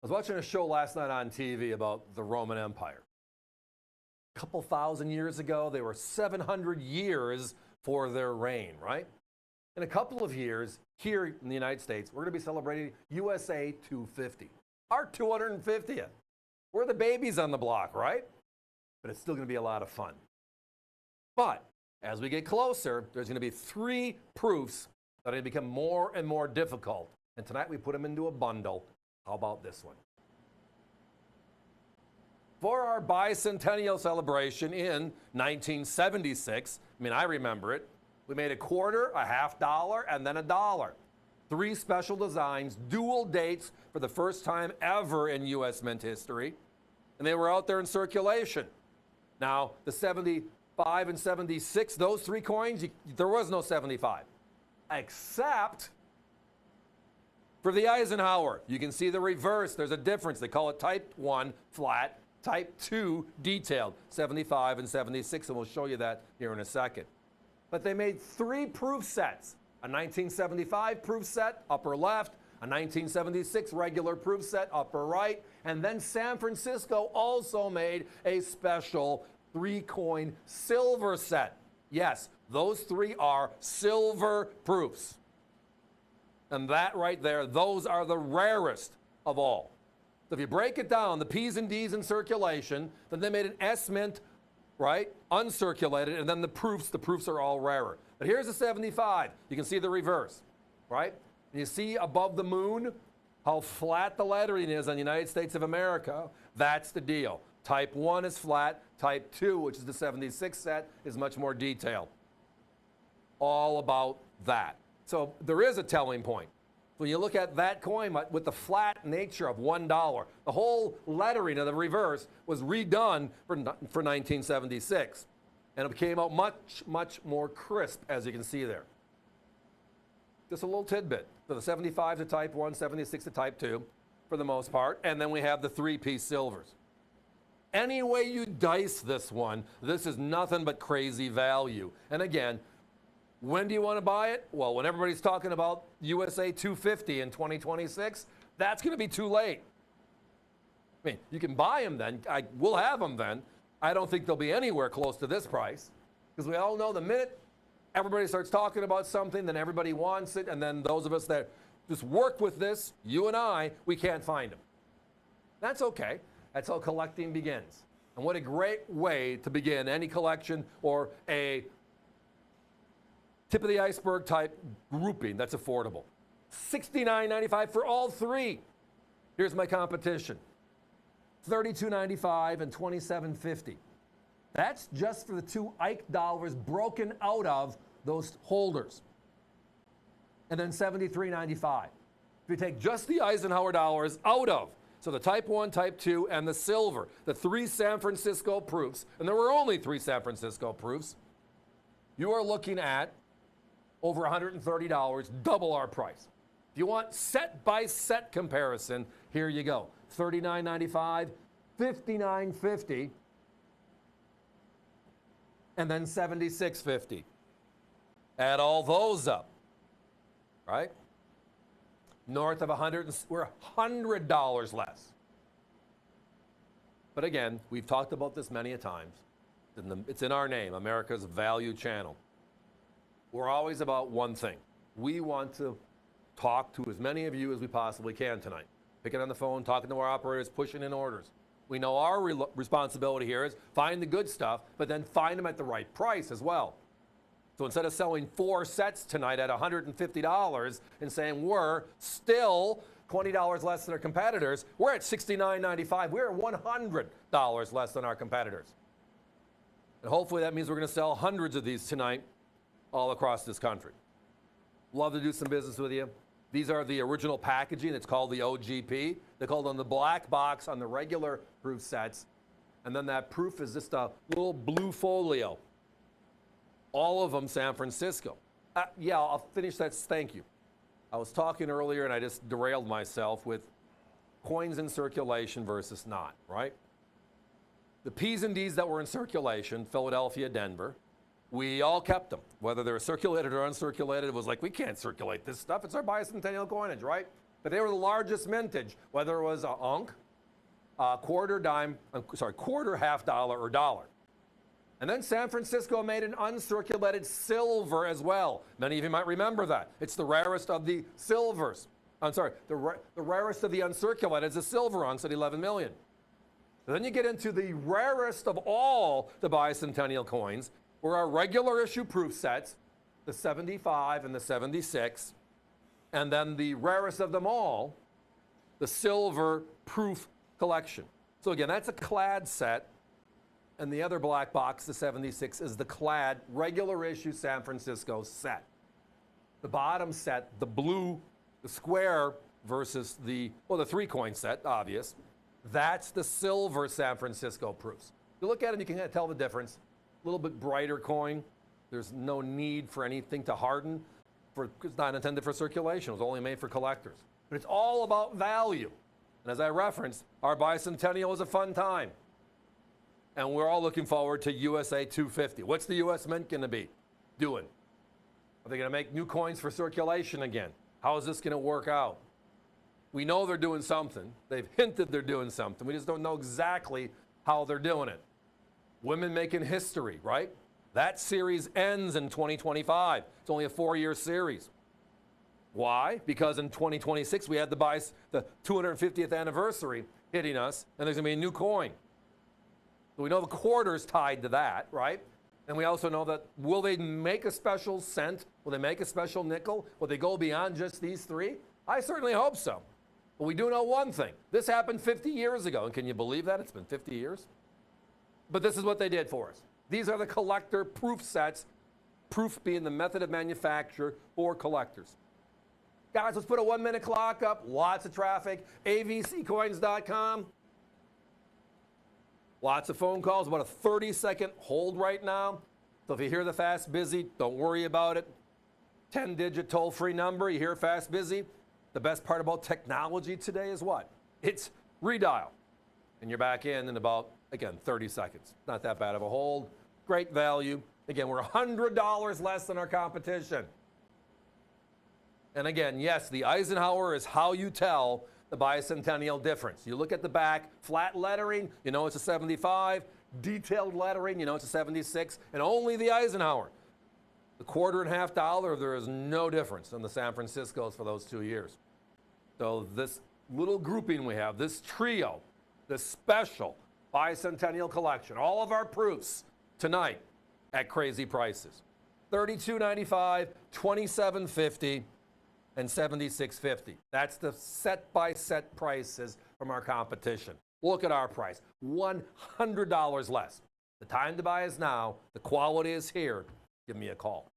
was watching a show last night on TV about the Roman Empire. A couple thousand years ago, they were 700 years for their reign, right? In a couple of years, here in the United States, we're going to be celebrating USA 250, our 250th. We're the babies on the block, right? But it's still going to be a lot of fun. But as we get closer, there's going to be 3 proofs that are going to become more and more difficult. And tonight we put them into a bundle. How about this one? For our bicentennial celebration in 1976, I remember it, we made a quarter, a $50, and then $1. 3 special designs, dual dates for the first time ever in U.S. Mint history. And they were out there in circulation. Now, the 75 and 76, those 3 coins, there was no 75. Except for the Eisenhower. You can see the reverse. There's a difference. They call it Type 1 flat, Type 2 detailed, 75 and 76, and we'll show you that here in a second. But they made 3 proof sets. A 1975 proof set, upper left, a 1976 regular proof set, upper right, and then San Francisco also made a special 3-coin silver set. Yes, those 3 are silver proofs. And that right there, those are the rarest of all. So if you break it down, the P's and D's in circulation, then they made an S Mint, right, uncirculated, and then the proofs are all rarer. But here's the 75. You can see the reverse, right? And you see above the moon how flat the lettering is on the United States of America. That's the deal. Type 1 is flat. Type 2, which is the 76 set, is much more detailed. All about that. So there is a telling point. When you look at that coin with the flat nature of $1, the whole lettering of the reverse was redone for 1976. And it came out much, much more crisp, as you can see there. Just a little tidbit. So the 75 to Type 1, 76 to Type 2, for the most part. And then we have the 3-piece silvers. Any way you dice this one, this is nothing but crazy value. And again, when do you want to buy it? Well, when everybody's talking about USA 250 in 2026, that's going to be too late. You can buy them then. We'll have them then. I don't think they'll be anywhere close to this price, because we all know the minute everybody starts talking about something, then everybody wants it, and then those of us that just work with this, you and I, we can't find them. That's okay. That's how collecting begins. And what a great way to begin any collection or a tip of the iceberg type grouping that's affordable. $69.95 for all 3. Here's my competition. $32.95 and $27.50. That's just for the 2 Ike dollars broken out of those holders. And then $73.95. If you take just the Eisenhower dollars out of, so the Type 1, Type 2, and the silver, the 3 San Francisco proofs, and there were only 3 San Francisco proofs, you are looking at over $130, double our price. If you want set-by-set comparison, here you go. $39.95, $59.50, and then $76.50. Add all those up, right? North of we're $100 less. But again, we've talked about this many a times. It's in our name, America's Value Channel. We're always about one thing. We want to talk to as many of you as we possibly can tonight. Picking on the phone, talking to our operators, pushing in orders. We know our responsibility here is find the good stuff, but then find them at the right price as well. So instead of selling 4 sets tonight at $150 and saying we're still $20 less than our competitors, we're at $69.95. We're $100 less than our competitors. And hopefully that means we're going to sell hundreds of these tonight all across this country. Love to do some business with you. These are the original packaging. It's called the OGP. They're called on the black box on the regular proof sets. And then that proof is just a little blue folio. All of them San Francisco. Yeah, I'll finish that. Thank you. I was talking earlier and I just derailed myself with coins in circulation versus not, right? The P's and D's that were in circulation, Philadelphia, Denver, we all kept them. Whether they were circulated or uncirculated, it was like, we can't circulate this stuff. It's our bicentennial coinage, right? but they were the largest mintage, whether it was a unk, quarter, half dollar, or dollar. And then San Francisco made an uncirculated silver as well. Many of you might remember that. It's the rarest of the silvers. I'm sorry, the rarest of the uncirculated is the silver uncs at 11 million. And then you get into the rarest of all the bicentennial coins, where our regular issue proof sets, the 75 and the 76, and then the rarest of them all, the silver proof collection. So again, that's a clad set. And the other black box, the 76, is the clad regular issue San Francisco set. The bottom set, the blue, the square versus the 3-coin set, obvious. That's the silver San Francisco proofs. You look at it, you can tell the difference. A little bit brighter coin. There's no need for anything to harden. It's not intended for circulation. It was only made for collectors. But it's all about value. And as I referenced, our bicentennial was a fun time. And we're all looking forward to USA 250. What's the US Mint going to be doing? Are they going to make new coins for circulation again? How is this going to work out? We know they're doing something. They've hinted they're doing something. We just don't know exactly how they're doing it. Women making history, right? That series ends in 2025. It's only a 4-year series. Why? Because in 2026, we had the 250th anniversary hitting us, and there's going to be a new coin. So we know the quarter's tied to that, right? And we also know that, will they make a special cent? Will they make a special nickel? Will they go beyond just these three? I certainly hope so. But we do know one thing. This happened 50 years ago. And can you believe that? It's been 50 years. But this is what they did for us. These are the collector proof sets, proof being the method of manufacture for collectors. Guys, let's put a 1-minute clock up. Lots of traffic. avccoins.com. Lots of phone calls, about a 30-second hold right now. So if you hear the fast busy, don't worry about it. 10-digit toll-free number, you hear fast busy. The best part about technology today is what? It's redial. And you're back in about, again, 30 seconds. Not that bad of a hold. Great value. Again, we're $100 less than our competition. And again, yes, the Eisenhower is how you tell the bicentennial difference. You look at the back, flat lettering, you know it's a 75. Detailed lettering, you know it's a 76. And only the Eisenhower. The quarter and half dollar, there is no difference in the San Franciscos for those 2 years. So this little grouping we have, this trio, this special bicentennial collection, all of our proofs tonight at crazy prices. $32.95, $27.50, and $76.50. That's the set-by-set prices from our competition. Look at our price, $100 less. The time to buy is now. The quality is here. Give me a call.